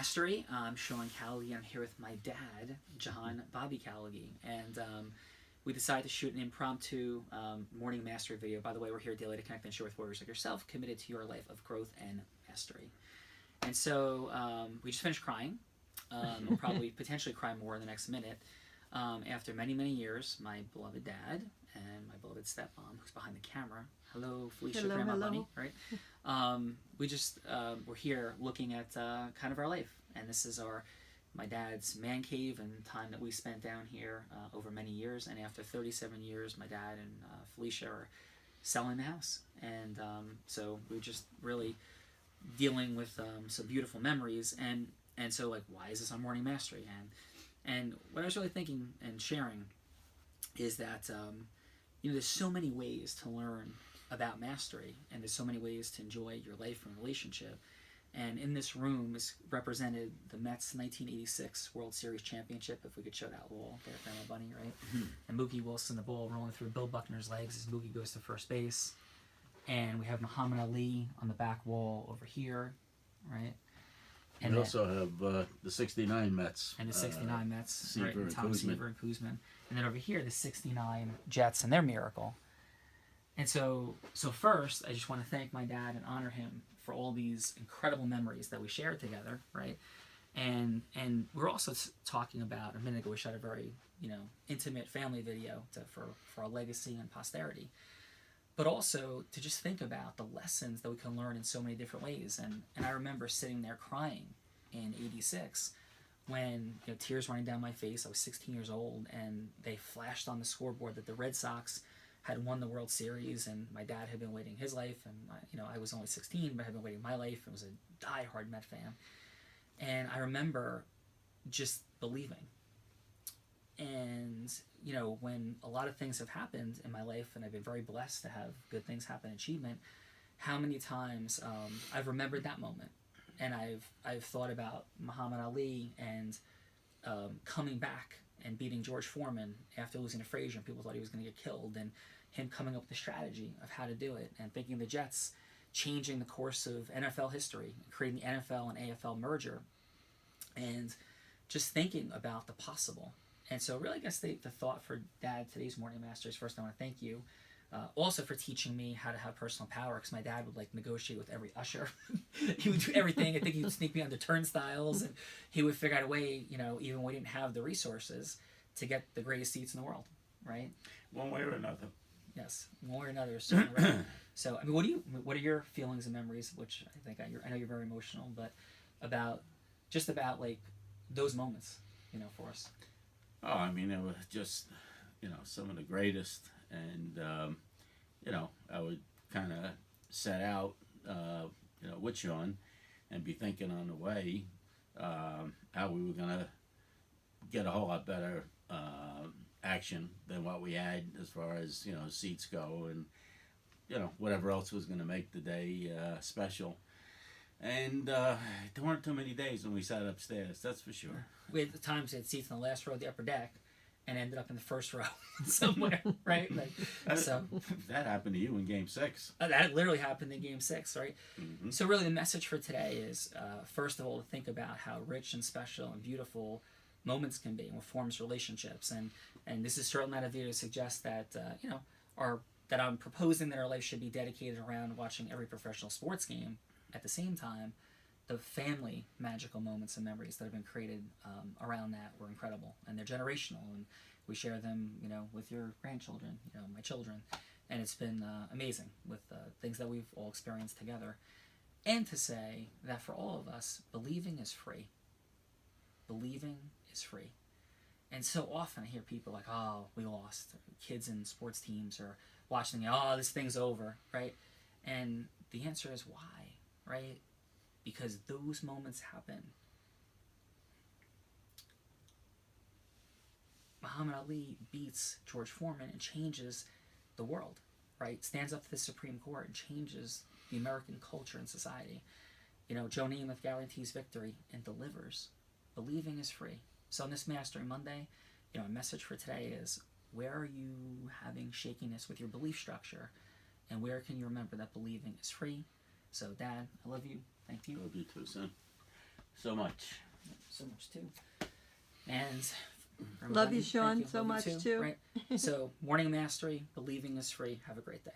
Mastery. I'm Sean Callagy. I'm here with my dad, John Bobby Callagy, and we decided to shoot an impromptu morning mastery video. By the way, we're here daily to connect and share with warriors like yourself, committed to your life of growth and mastery. And so we just finished crying. We'll probably potentially cry more in the next minute. After many, many years, my beloved dad and my beloved stepmom, who's behind the camera. Hello, Felicia, hello, Grandma hello. Bunny, right? We just, we're here looking at kind of our life. And this is my dad's man cave and time that we spent down here over many years. And after 37 years, my dad and Felicia are selling the house. And so we're just really dealing with some beautiful memories. And so, like, why is this on Morning Mastery? And what I was really thinking and sharing is that, there's so many ways to learn about mastery, and there's so many ways to enjoy your life and relationship. And in this room is represented the Mets 1986 World Series championship, if we could show that wall there, Grandma Bunny, right? Mm-hmm. And Mookie Wilson, the ball rolling through Bill Buckner's legs as Mookie goes to first base. And we have Muhammad Ali on the back wall over here, right? And we also have the 69 Mets. And the 69 Mets, Seaver right? and Tom Koosman. Seaver and Koosman. And then over here, the 69 Jets and their miracle. And so first, I just want to thank my dad and honor him for all these incredible memories that we shared together, right? And we're also talking about, a minute ago, we shot a very, intimate family video for our legacy and posterity. But also to just think about the lessons that we can learn in so many different ways. And I remember sitting there crying in 86 when tears running down my face. I was 16 years old, and they flashed on the scoreboard that the Red Sox had won the World Series, and my dad had been waiting his life, and I was only 16, but I had been waiting my life, and was a diehard Met fan. And I remember just believing. And when a lot of things have happened in my life, and I've been very blessed to have good things happen, achievement, how many times I've remembered that moment, and I've thought about Muhammad Ali and coming back and beating George Foreman after losing to Frazier, and people thought he was going to get killed, and him coming up with the strategy of how to do it, and thinking the Jets changing the course of NFL history, creating the NFL and AFL merger, and just thinking about the possible. And so really, I guess the thought for Dad today's Morning Masters, first I want to thank you also for teaching me how to have personal power, because my dad would negotiate with every usher. He would do everything. I think he would sneak me under turnstiles, and he would figure out a way, even when we didn't have the resources, to get the greatest seats in the world, right? One way or another. Yes, one way or another. So, right. So I mean, what are your feelings and memories? Which I think I know you're very emotional, but about those moments, for us. Oh, I mean, it was just, some of the greatest. And, I would kind of set out, with Sean and be thinking on the way how we were going to get a whole lot better action than what we had as far as, seats go and, whatever else was going to make the day special. And there weren't too many days when we sat upstairs, that's for sure. We had times we had seats in the last row of the upper deck and ended up in the first row somewhere, right? That happened to you in Game 6. That literally happened in Game 6, right? Mm-hmm. So really the message for today is, first of all, to think about how rich and special and beautiful moments can be and what forms relationships. And this is certainly not a video to suggest that, that I'm proposing that our life should be dedicated around watching every professional sports game. At the same time, the family magical moments and memories that have been created around that were incredible, and they're generational, and we share them, with your grandchildren, my children, and it's been amazing with things that we've all experienced together. And to say that for all of us, believing is free. Believing is free. And so often I hear people like, oh, we lost. Kids in sports teams are watching, oh, this thing's over, right? And the answer is why? Right? Because those moments happen. Muhammad Ali beats George Foreman and changes the world, right? Stands up to the Supreme Court and changes the American culture and society. Joe Namath guarantees victory and delivers. Believing is free. So on this Mastery Monday, a message for today is, where are you having shakiness with your belief structure? And where can you remember that believing is free? So, Dad, I love you. Thank you. Love you too, son. so much. So much too. And Love you, everybody, Sean, thank you. so Love much you too. Right. So, morning mastery, believing is free. Have a great day.